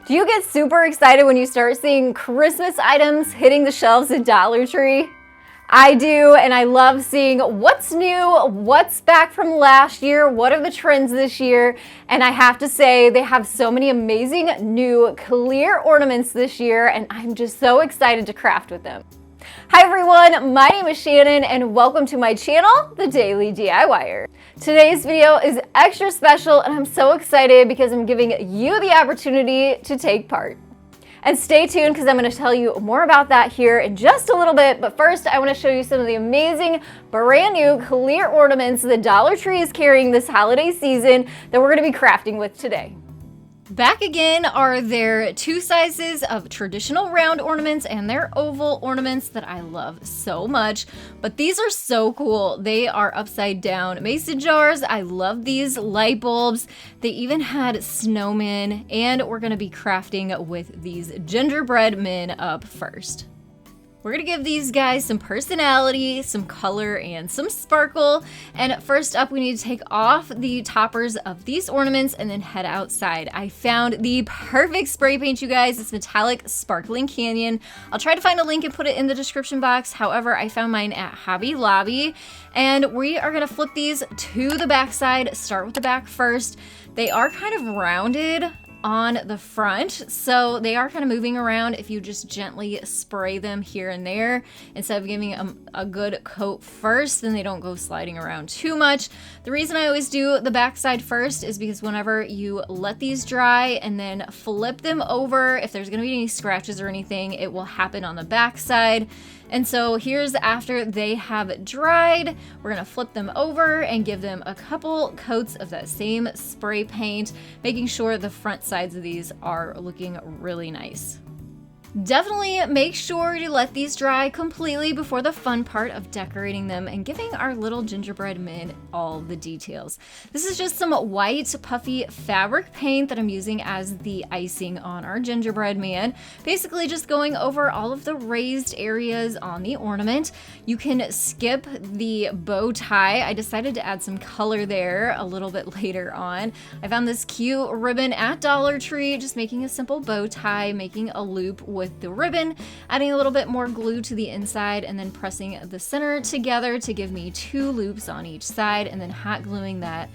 Do you get super excited when you start seeing Christmas items hitting the shelves at Dollar Tree? I do, and I love seeing what's new, what's back from last year, what are the trends this year, and I have to say they have so many amazing new clear ornaments this year, and I'm just so excited to craft with them. Hi everyone, my name is Shannon and welcome to my channel, The Daily DIYer. Today's video is extra special and I'm so excited because I'm giving you the opportunity to take part. And stay tuned because I'm going to tell you more about that here in just a little bit, but first I want to show you some of the amazing brand new clear ornaments that Dollar Tree is carrying this holiday season that we're going to be crafting with today. Back again are their two sizes of traditional round ornaments and their oval ornaments that I love so much. But these are so cool. They are upside down mason jars. I love these light bulbs. They even had snowmen, and we're gonna be crafting with these gingerbread men up first. We're gonna give these guys some personality, some color, and some sparkle. And first up, we need to take off the toppers of these ornaments and then head outside. I found the perfect spray paint, you guys. It's metallic sparkling canyon. I'll try to find a link and put it in the description box. However, I found mine at Hobby Lobby. And we are gonna flip these to the back side. Start with the back first. They are kind of rounded on the front, so they are kind of moving around if you just gently spray them here and there instead of giving them a good coat first, then they don't go sliding around too much. The reason I always do the back side first is because whenever you let these dry and then flip them over, if there's gonna be any scratches or anything, it will happen on the back side. And so here's after they have dried. We're gonna flip them over and give them a couple coats of that same spray paint, making sure the front sides of these are looking really nice. Definitely make sure to let these dry completely before the fun part of decorating them and giving our little gingerbread men all the details. This is just some white puffy fabric paint that I'm using as the icing on our gingerbread man. Basically just going over all of the raised areas on the ornament. You can skip the bow tie. I decided to add some color there a little bit later on. I found this cute ribbon at Dollar Tree, just making a simple bow tie, making a loop with the ribbon, adding a little bit more glue to the inside, and then pressing the center together to give me two loops on each side, and then hot gluing that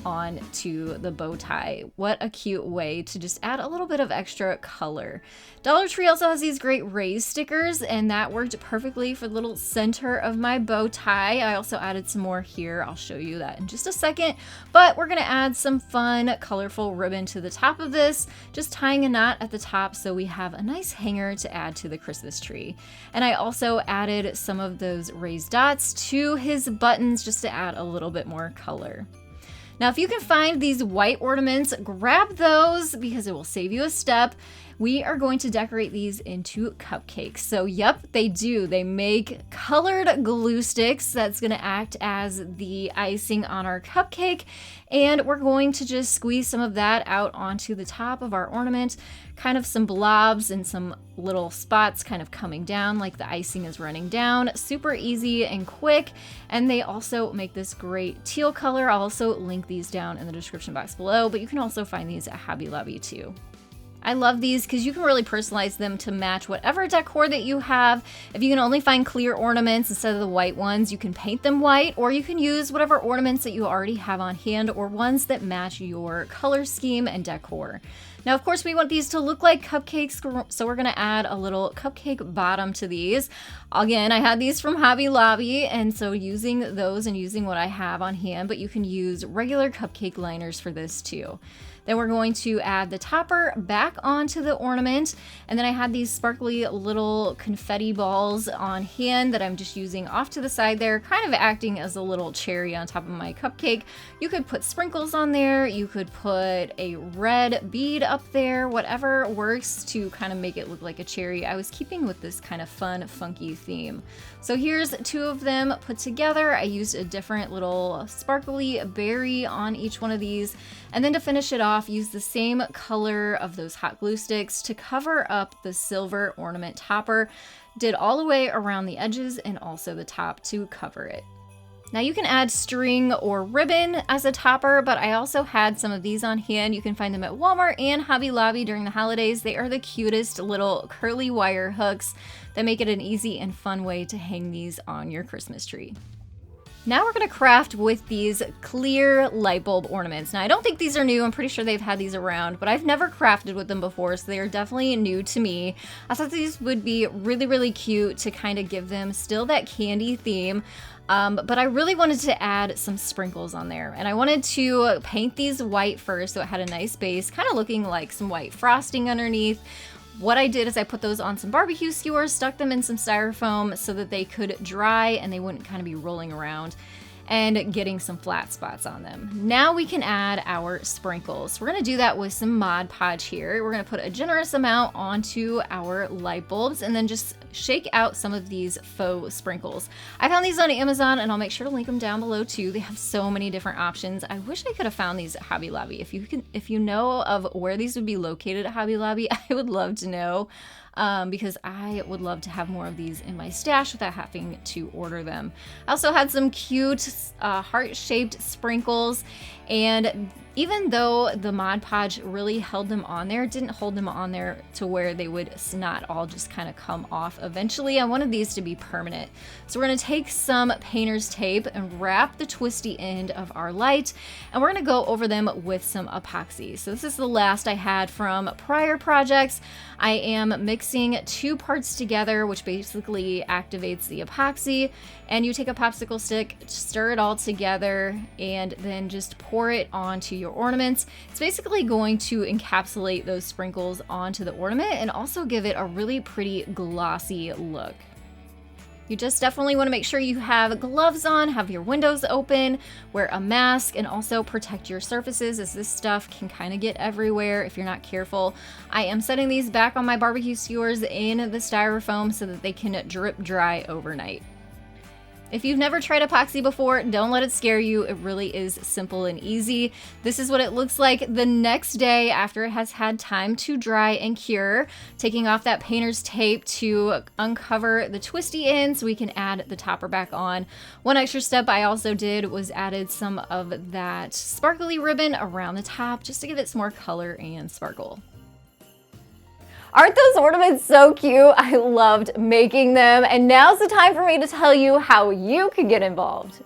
on to the bow tie. What a cute way to just add a little bit of extra color. Dollar Tree also has these great raised stickers, and that worked perfectly for the little center of my bow tie. I also added some more here. I'll show you that in just a second, but we're gonna add some fun, colorful ribbon to the top of this, just tying a knot at the top so we have a nice hanger to add to the Christmas tree. And I also added some of those raised dots to his buttons just to add a little bit more color. Now, if you can find these white ornaments, grab those because it will save you a step. We are going to decorate these into cupcakes. So yep, they do. They make colored glue sticks that's gonna act as the icing on our cupcake. And we're going to just squeeze some of that out onto the top of our ornament, kind of some blobs and some little spots kind of coming down like the icing is running down. Super easy and quick. And they also make this great teal color. I'll also link these down in the description box below, but you can also find these at Hobby Lobby too. I love these because you can really personalize them to match whatever decor that you have. If you can only find clear ornaments instead of the white ones, you can paint them white, or you can use whatever ornaments that you already have on hand or ones that match your color scheme and decor. Now, of course, we want these to look like cupcakes, so we're gonna add a little cupcake bottom to these. Again, I had these from Hobby Lobby, and so using those and using what I have on hand, but you can use regular cupcake liners for this too. Then we're going to add the topper back onto the ornament. And then I had these sparkly little confetti balls on hand that I'm just using off to the side there, kind of acting as a little cherry on top of my cupcake. You could put sprinkles on there. You could put a red bead up there, whatever works to kind of make it look like a cherry. I was keeping with this kind of fun, funky theme. So here's two of them put together. I used a different little sparkly berry on each one of these. And then to finish it off, use the same color of those hot glue sticks to cover up the silver ornament topper. Did all the way around the edges and also the top to cover it. Now you can add string or ribbon as a topper, but I also had some of these on hand. You can find them at Walmart and Hobby Lobby during the holidays. They are the cutest little curly wire hooks that make it an easy and fun way to hang these on your Christmas tree. Now we're going to craft with these clear light bulb ornaments. Now I don't think these are new. I'm pretty sure they've had these around, but I've never crafted with them before, so they are definitely new to me. I thought these would be really, really cute to kind of give them still that candy theme. But I really wanted to add some sprinkles on there, and I wanted to paint these white first so it had a nice base, kind of looking like some white frosting underneath. What I did is I put those on some barbecue skewers, stuck them in some styrofoam so that they could dry and they wouldn't kind of be rolling around and getting some flat spots on them. Now we can add our sprinkles. We're gonna do that with some Mod Podge here. We're gonna put a generous amount onto our light bulbs and then just shake out some of these faux sprinkles. I found these on Amazon and I'll make sure to link them down below too. They have so many different options. I wish I could have found these at Hobby Lobby. If you know of where these would be located at Hobby Lobby, I would love to know. Because I would love to have more of these in my stash without having to order them. I also had some cute heart-shaped sprinkles, and even though the Mod Podge really held them on there, it didn't hold them on there to where they would not all just kind of come off eventually. I wanted these to be permanent. So we're going to take some painter's tape and wrap the twisty end of our light, and we're going to go over them with some epoxy. So this is the last I had from prior projects. I am mixing 2 parts together, which basically activates the epoxy, and you take a popsicle stick, stir it all together, and then just pour it onto your ornaments. It's basically going to encapsulate those sprinkles onto the ornament and also give it a really pretty glossy look. You just definitely want to make sure you have gloves on, have your windows open, wear a mask, and also protect your surfaces, as this stuff can kind of get everywhere if you're not careful. I am setting these back on my barbecue skewers in the styrofoam so that they can drip dry overnight. If you've never tried epoxy before, don't let it scare you. It really is simple and easy. This is what it looks like the next day after it has had time to dry and cure. Taking off that painter's tape to uncover the twisty end so we can add the topper back on. One extra step I also did was added some of that sparkly ribbon around the top just to give it some more color and sparkle. Aren't those ornaments so cute? I loved making them, and now's the time for me to tell you how you can get involved.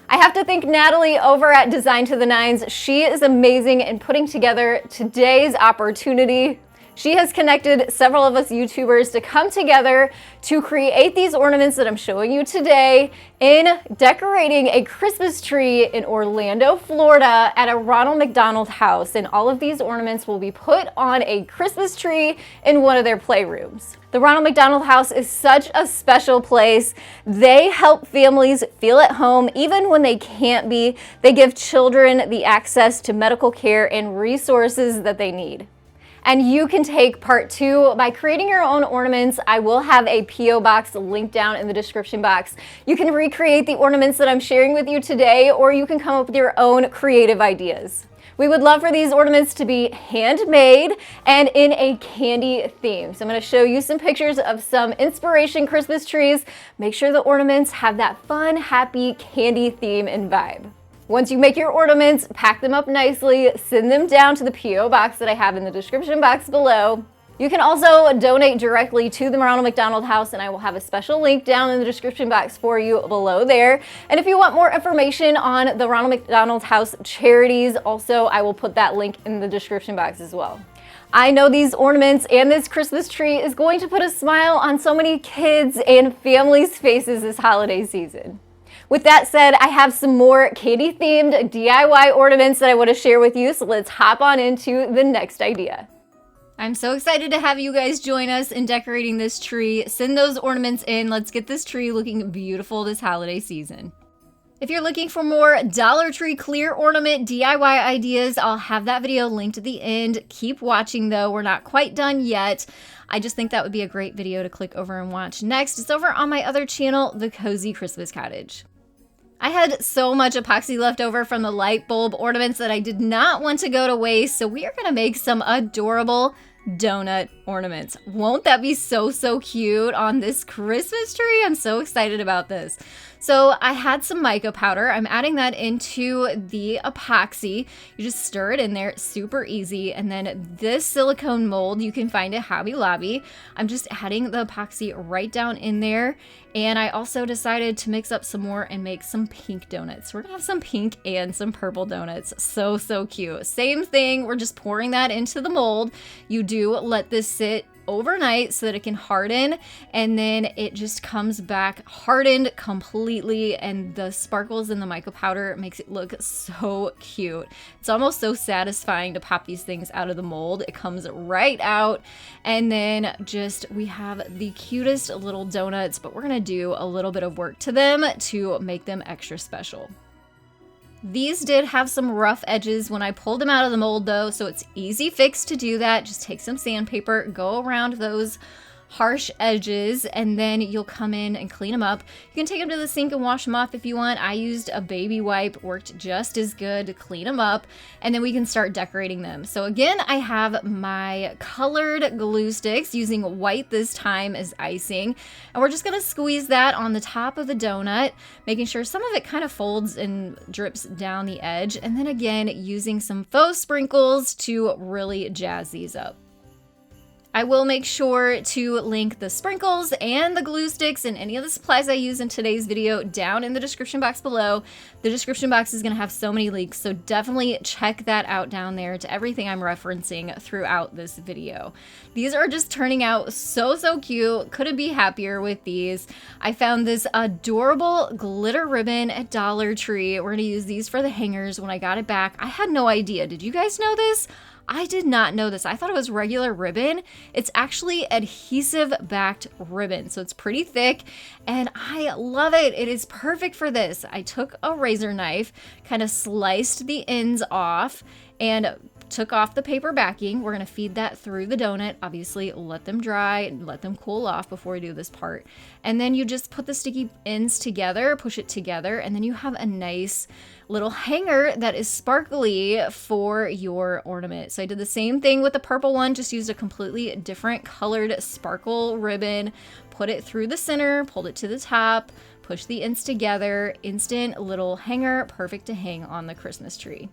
I have to thank Natalie over at Design to the Nines. She is amazing in putting together today's opportunity. She has connected several of us YouTubers to come together to create these ornaments that I'm showing you today in decorating a Christmas tree in Orlando, Florida at a Ronald McDonald house. And all of these ornaments will be put on a Christmas tree in one of their playrooms. The Ronald McDonald house is such a special place. They help families feel at home even when they can't be. They give children the access to medical care and resources that they need. And you can take part 2 by creating your own ornaments. I will have a P.O. box linked down in the description box. You can recreate the ornaments that I'm sharing with you today, or you can come up with your own creative ideas. We would love for these ornaments to be handmade and in a candy theme. So I'm going to show you some pictures of some inspiration Christmas trees. Make sure the ornaments have that fun, happy candy theme and vibe. Once you make your ornaments, pack them up nicely, send them down to the P.O. box that I have in the description box below. You can also donate directly to the Ronald McDonald House, and I will have a special link down in the description box for you below there. And if you want more information on the Ronald McDonald House charities, also I will put that link in the description box as well. I know these ornaments and this Christmas tree is going to put a smile on so many kids and families' faces this holiday season. With that said, I have some more candy-themed DIY ornaments that I want to share with you, so let's hop on into the next idea. I'm so excited to have you guys join us in decorating this tree. Send those ornaments in. Let's get this tree looking beautiful this holiday season. If you're looking for more Dollar Tree clear ornament DIY ideas, I'll have that video linked at the end. Keep watching though, we're not quite done yet. I just think that would be a great video to click over and watch next. It's over on my other channel, The Cozy Christmas Cottage. I had so much epoxy left over from the light bulb ornaments that I did not want to go to waste, so we are going to make some adorable donut ornaments. Won't that be so cute on this Christmas tree? I'm so excited about this. So I had some mica powder. I'm adding that into the epoxy. You just stir it in there, it's super easy. And then this silicone mold, you can find at Hobby Lobby. I'm just adding the epoxy right down in there. And I also decided to mix up some more and make some pink donuts. We're gonna have some pink and some purple donuts. So, so cute. Same thing, we're just pouring that into the mold. You do let this sit overnight so that it can harden, and then it just comes back hardened completely, and the sparkles in the mica powder makes it look so cute. It's almost so satisfying to pop these things out of the mold. It comes right out, and then just we have the cutest little donuts, but we're gonna do a little bit of work to them to make them extra special. These did have some rough edges when I pulled them out of the mold though, so it's easy fix to do that. Just take some sandpaper, go around those harsh edges, and then you'll come in and clean them up. You can take them to the sink and wash them off if you want. I used a baby wipe, worked just as good to clean them up, and then we can start decorating them. So again, I have my colored glue sticks, using white this time as icing, and we're just gonna squeeze that on the top of the donut, making sure some of it kind of folds and drips down the edge, and then again using some faux sprinkles to really jazz these up. I will make sure to link the sprinkles and the glue sticks and any of the supplies I use in today's video down in the description box below. The description box is going to have so many links, so definitely check that out down there to everything I'm referencing throughout this video. These are just turning out so, so cute. Couldn't be happier with these. I found this adorable glitter ribbon at Dollar Tree. We're going to use these for the hangers when I got it back. I had no idea. Did you guys know this? I did not know this. I thought it was regular ribbon. It's actually adhesive backed ribbon, so it's pretty thick, and I love it. It is perfect for this. I took a razor knife, kind of sliced the ends off, and took off the paper backing. We're gonna feed that through the donut. Obviously, let them dry and let them cool off before we do this part. And then you just put the sticky ends together, push it together, and then you have a nice little hanger that is sparkly for your ornament. So I did the same thing with the purple one, just used a completely different colored sparkle ribbon, put it through the center, pulled it to the top, push the ends together, instant little hanger, perfect to hang on the Christmas tree.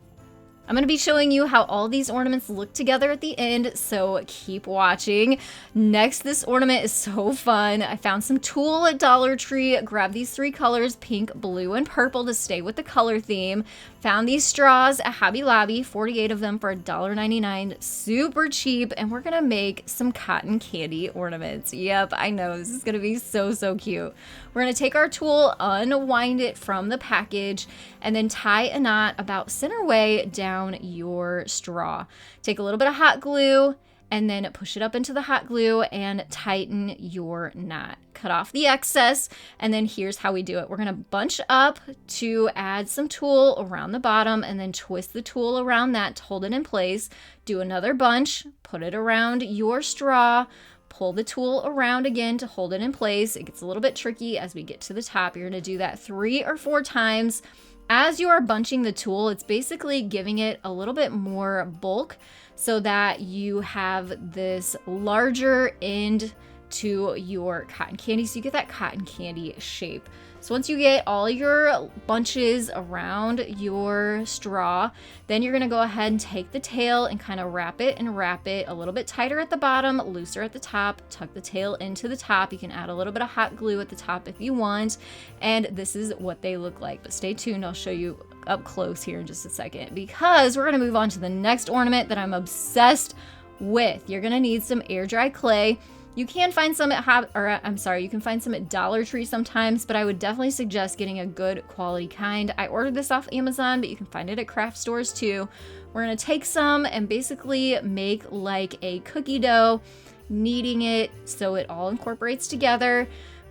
I'm going to be showing you how all these ornaments look together at the end, so keep watching. Next, this ornament is so fun. I found some tulle at Dollar Tree, grabbed these three colors, pink, blue, and purple, to stay with the color theme. Found these straws at Hobby Lobby, 48 of them for $1.99, super cheap, and we're going to make some cotton candy ornaments. Yep, I know, this is going to be so, so cute. We're going to take our tulle, unwind it from the package, and then tie a knot about center way down your straw. Take a little bit of hot glue and then push it up into the hot glue and tighten your knot. Cut off the excess, and then here's how we do it. We're gonna bunch up to add some tulle around the bottom, and then twist the tulle around that to hold it in place. Do another bunch, put it around your straw, pull the tulle around again to hold it in place. It gets a little bit tricky as we get to the top. You're gonna do that 3 or 4 times. As you are bunching the tulle, it's basically giving it a little bit more bulk so that you have this larger end to your cotton candy, so you get that cotton candy shape. So once you get all your bunches around your straw, then you're gonna go ahead and take the tail and kind of wrap it a little bit tighter at the bottom, looser at the top, tuck the tail into the top. You can add a little bit of hot glue at the top if you want, and this is what they look like. But stay tuned, I'll show you up close here in just a second, because we're gonna move on to the next ornament that I'm obsessed with. You're gonna need some air dry clay. You can find some at you can find some at Dollar Tree sometimes, but I would definitely suggest getting a good quality kind. I ordered this off Amazon, but you can find it at craft stores too. We're gonna take some and basically make like a cookie dough, kneading it so it all incorporates together.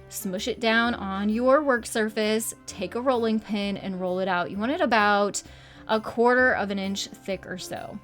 Smush it down on your work surface, take a rolling pin and roll it out. You want it about 1/4 of an inch thick or so.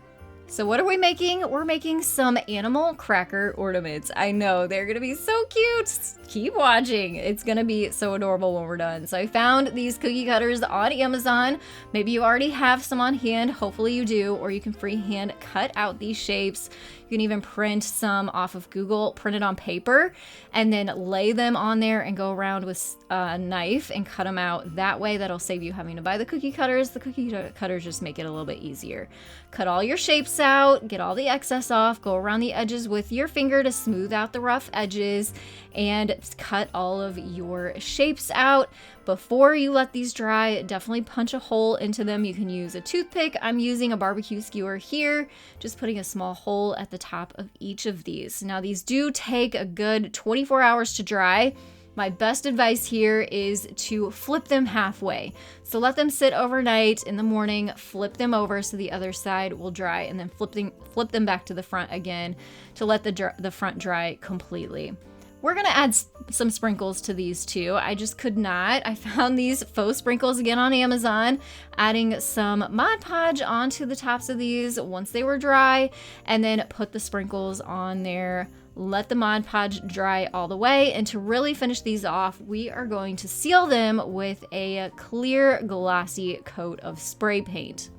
So what are we making? We're making some animal cracker ornaments. I know, they're gonna be so cute. Keep watching. It's gonna be so adorable when we're done. So I found these cookie cutters on Amazon. Maybe you already have some on hand. Hopefully you do, or you can freehand cut out these shapes. You can even print some off of Google, print it on paper, and then lay them on there and go around with a knife and cut them out. That way, that'll save you having to buy the cookie cutters. The cookie cutters just make it a little bit easier. Cut all your shapes out, get all the excess off, go around the edges with your finger to smooth out the rough edges, and cut all of your shapes out. Before you let these dry, definitely punch a hole into them. You can use a toothpick. I'm using a barbecue skewer here, just putting a small hole at the top of each of these. Now, these do take a good 24 hours to dry. My best advice here is to flip them halfway. So let them sit overnight. In the morning, flip them over so the other side will dry, and then flip them back to the front again to let the front dry completely. We're gonna add some sprinkles to these too. I just could not. I found these faux sprinkles again on Amazon, adding some Mod Podge onto the tops of these once they were dry, and then put the sprinkles on there. Let the Mod Podge dry all the way, and to really finish these off, we are going to seal them with a clear glossy coat of spray paint.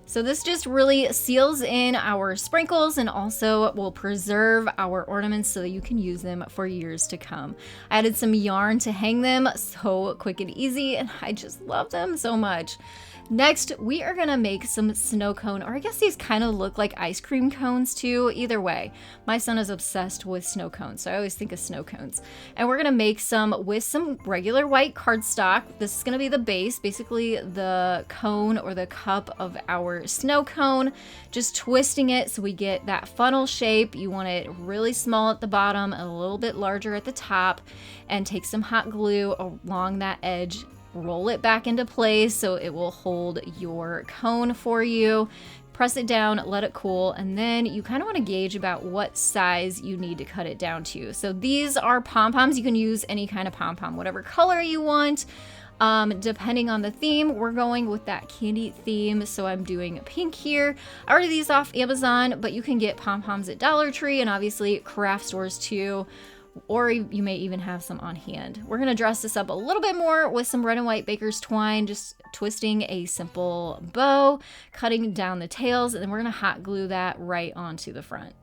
So this just really seals in our sprinkles and also will preserve our ornaments so that you can use them for years to come. I added some yarn to hang them, so quick and easy, and I just love them so much. Next, we are gonna make some snow cone, or I guess these kind of look like ice cream cones too. Either way, my son is obsessed with snow cones, so I always think of snow cones. And we're gonna make some with some regular white cardstock. This is gonna be the base, basically the cone or the cup of our snow cone. Just twisting it so we get that funnel shape. You want it really small at the bottom, a little bit larger at the top, and take some hot glue along that edge. Roll it back into place so it will hold your cone for you. Press it down, let it cool, and then you kind of want to gauge about what size you need to cut it down to. So these are pom-poms. You can use any kind of pom-pom, whatever color you want. Depending on the theme, we're going with that candy theme, so I'm doing pink here. I ordered these off Amazon, but you can get pom-poms at Dollar Tree and obviously craft stores too. Or you may even have some on hand. We're gonna dress this up a little bit more with some red and white baker's twine, just twisting a simple bow, cutting down the tails, and then we're gonna hot glue that right onto the front.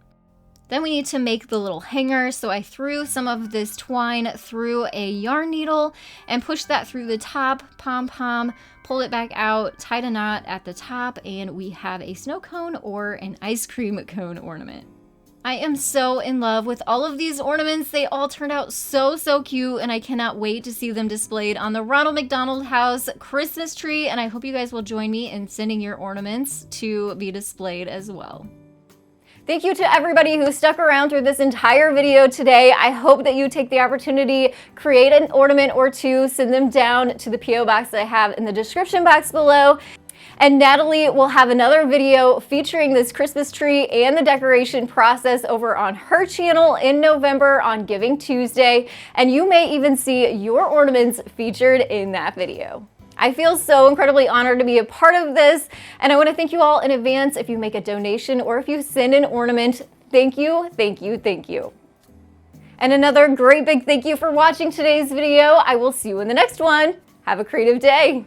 Then we need to make the little hanger, so I threw some of this twine through a yarn needle and pushed that through the top pom-pom, pulled it back out, tied a knot at the top, and we have a snow cone or an ice cream cone ornament. I am so in love with all of these ornaments. They all turned out so cute, and I cannot wait to see them displayed on the Ronald McDonald House Christmas tree, and I hope you guys will join me in sending your ornaments to be displayed as well. Thank you to everybody who stuck around through this entire video today. I hope that you take the opportunity, create an ornament or two, send them down to the P.O. box that I have in the description box below. And Natalie will have another video featuring this Christmas tree and the decoration process over on her channel in November on Giving Tuesday. And you may even see your ornaments featured in that video. I feel so incredibly honored to be a part of this, and I want to thank you all in advance if you make a donation or if you send an ornament. Thank you, thank you, thank you. And another great big thank you for watching today's video. I will see you in the next one. Have a creative day.